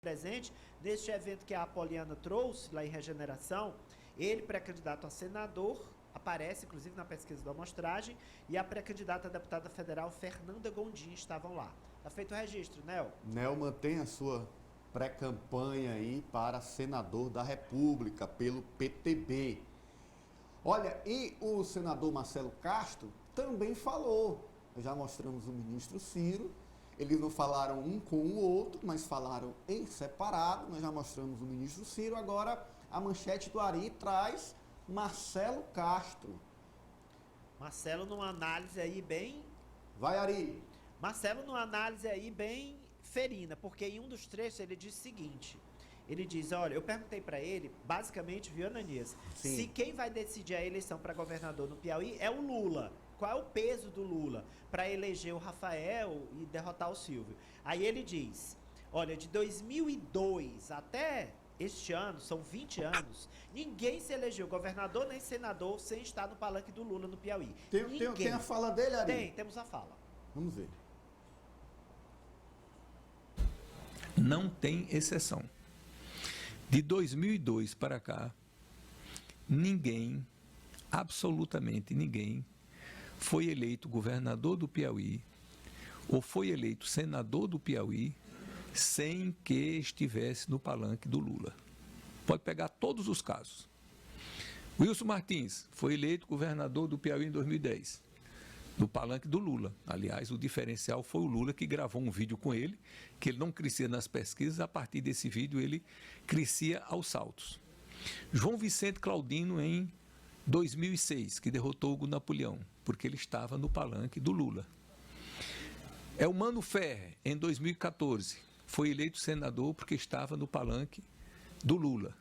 presente neste evento que a Apoliana trouxe lá em Regeneração. Ele, pré-candidato a senador, aparece inclusive na pesquisa da amostragem, e a pré-candidata a deputada federal Fernanda Gondim estavam lá. Está feito o registro, Nel? Nel mantém a sua pré-campanha aí para senador da República pelo PTB. Olha, e o senador Marcelo Castro também falou. Já mostramos o ministro Ciro. Eles não falaram um com o outro, mas falaram em separado. Nós já mostramos o ministro Ciro. Agora, a manchete do Ari traz Marcelo Castro. Marcelo numa análise aí bem... Vai, Ari. Marcelo numa análise aí bem ferina, porque em um dos trechos ele diz o seguinte... Ele diz, olha, eu perguntei para ele, basicamente, viu, Ananias, se quem vai decidir a eleição para governador no Piauí é o Lula. Qual é o peso do Lula para eleger o Rafael e derrotar o Silvio? Aí ele diz, olha, de 2002 até este ano, são 20 anos, ninguém se elegeu governador nem senador sem estar no palanque do Lula no Piauí. Tem a fala dele, Ari? Temos a fala. Vamos ver. Não tem exceção. De 2002 para cá, ninguém, absolutamente ninguém, foi eleito governador do Piauí ou foi eleito senador do Piauí sem que estivesse no palanque do Lula. Pode pegar todos os casos. Wilson Martins foi eleito governador do Piauí em 2010, no palanque do Lula. Aliás, o diferencial foi o Lula que gravou um vídeo com ele, que ele não crescia nas pesquisas, a partir desse vídeo ele crescia aos saltos. João Vicente Claudino em 2006, que derrotou Hugo Napoleão, porque ele estava no palanque do Lula. Elmano Ferrer, em 2014, foi eleito senador porque estava no palanque do Lula.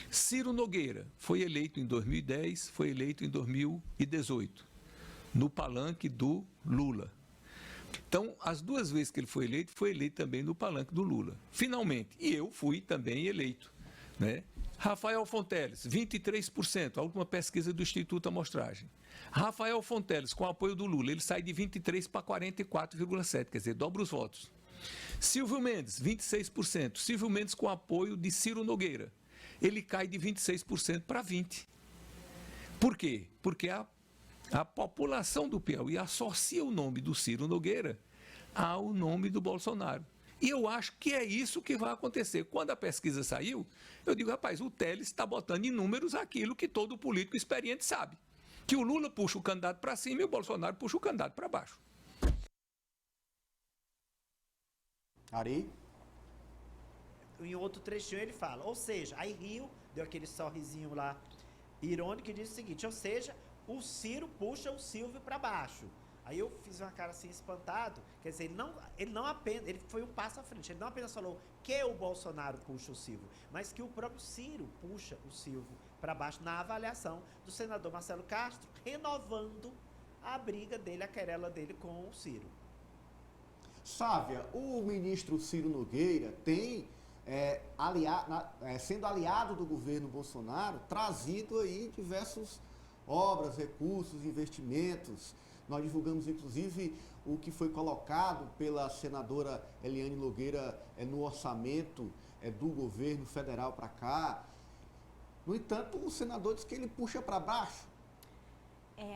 Ciro Nogueira foi eleito em 2010, foi eleito em 2018, no palanque do Lula. Então, as duas vezes que ele foi eleito também no palanque do Lula. Finalmente, e eu fui também eleito, né? Rafael Fonteles, 23%, a última pesquisa do Instituto Amostragem. Rafael Fonteles, com apoio do Lula, ele sai de 23% para 44,7%, quer dizer, dobra os votos. Silvio Mendes, 26%. Silvio Mendes com apoio de Ciro Nogueira. Ele cai de 26% para 20%. Por quê? Porque a população do Piauí associa o nome do Ciro Nogueira ao nome do Bolsonaro. E eu acho que é isso que vai acontecer. Quando a pesquisa saiu, eu digo, rapaz, o Teles está botando em números aquilo que todo político experiente sabe. Que o Lula puxa o candidato para cima e o Bolsonaro puxa o candidato para baixo. Ari? Em outro trechinho ele fala, ou seja, aí riu, deu aquele sorrisinho lá irônico e disse o seguinte, ou seja, o Ciro puxa o Silvio para baixo. Aí eu fiz uma cara assim espantado, quer dizer, ele foi um passo à frente, ele não apenas falou que o Bolsonaro puxa o Silvio, mas que o próprio Ciro puxa o Silvio para baixo na avaliação do senador Marcelo Castro, renovando a briga dele, a querela dele com o Ciro. Sávia, o ministro Ciro Nogueira tem, sendo aliado do governo Bolsonaro, trazido aí diversas obras, recursos, investimentos. Nós divulgamos, inclusive, o que foi colocado pela senadora Eliane Nogueira no orçamento do governo federal para cá. No entanto, o senador diz que ele puxa para baixo.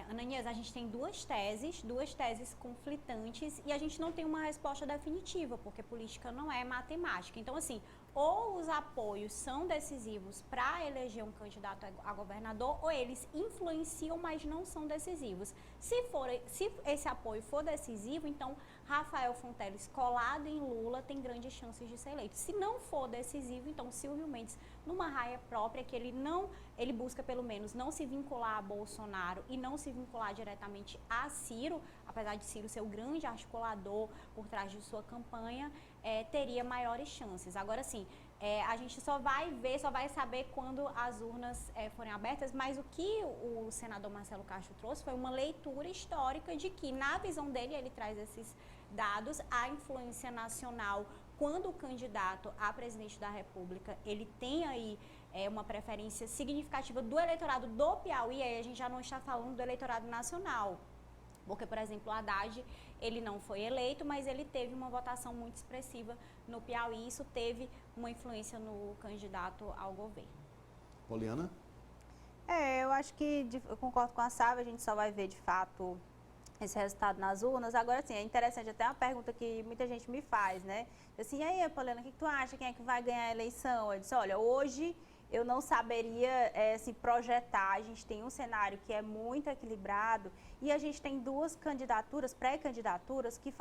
Ananias, a gente tem duas teses conflitantes e a gente não tem uma resposta definitiva, porque política não é matemática. Então, assim, ou os apoios são decisivos para eleger um candidato a governador, ou eles influenciam, mas não são decisivos. Se esse apoio for decisivo, então Rafael Fonteles, colado em Lula, tem grandes chances de ser eleito. Se não for decisivo, então Silvio Mendes, numa raia própria, que ele busca pelo menos não se vincular a Bolsonaro e não se vincular diretamente a Ciro, apesar de Ciro ser o grande articulador por trás de sua campanha, teria maiores chances. Agora, sim, a gente só vai saber quando as urnas forem abertas, mas o que o senador Marcelo Castro trouxe foi uma leitura histórica de que, na visão dele, ele traz esses dados, a influência nacional, quando o candidato a presidente da República, ele tem aí uma preferência significativa do eleitorado do Piauí, aí a gente já não está falando do eleitorado nacional. Porque, por exemplo, o Haddad, ele não foi eleito, mas ele teve uma votação muito expressiva no Piauí, isso teve uma influência no candidato ao governo. Poliana? Eu acho que eu concordo com a Sávia, a gente só vai ver de fato esse resultado nas urnas. Agora, sim, é interessante até uma pergunta que muita gente me faz, né? Assim, e aí, Poliana, o que tu acha? Quem é que vai ganhar a eleição? Eu disse, olha, hoje eu não saberia se projetar. A gente tem um cenário que é muito equilibrado e a gente tem duas candidaturas, pré-candidaturas, que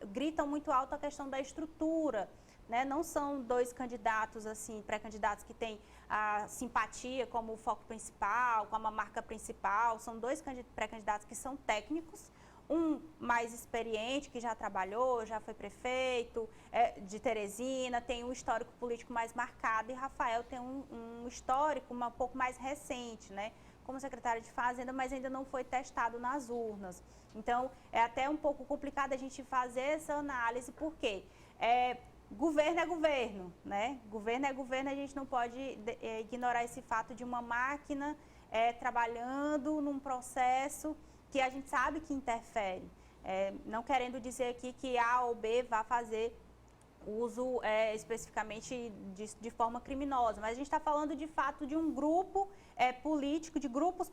gritam muito alto a questão da estrutura. Né? Não são dois candidatos, assim, pré-candidatos que têm a simpatia como o foco principal, como a marca principal. São dois pré-candidatos que são técnicos, um mais experiente, que já trabalhou, já foi prefeito de Teresina, tem um histórico político mais marcado, e Rafael tem um histórico um pouco mais recente, né? Como secretário de Fazenda, mas ainda não foi testado nas urnas. Então, é até um pouco complicado a gente fazer essa análise, porque governo é governo, né? Governo é governo, a gente não pode ignorar esse fato de uma máquina trabalhando num processo que a gente sabe que interfere. Não querendo dizer aqui que A ou B vá fazer uso especificamente de forma criminosa, mas a gente está falando de fato de um grupo político, de grupos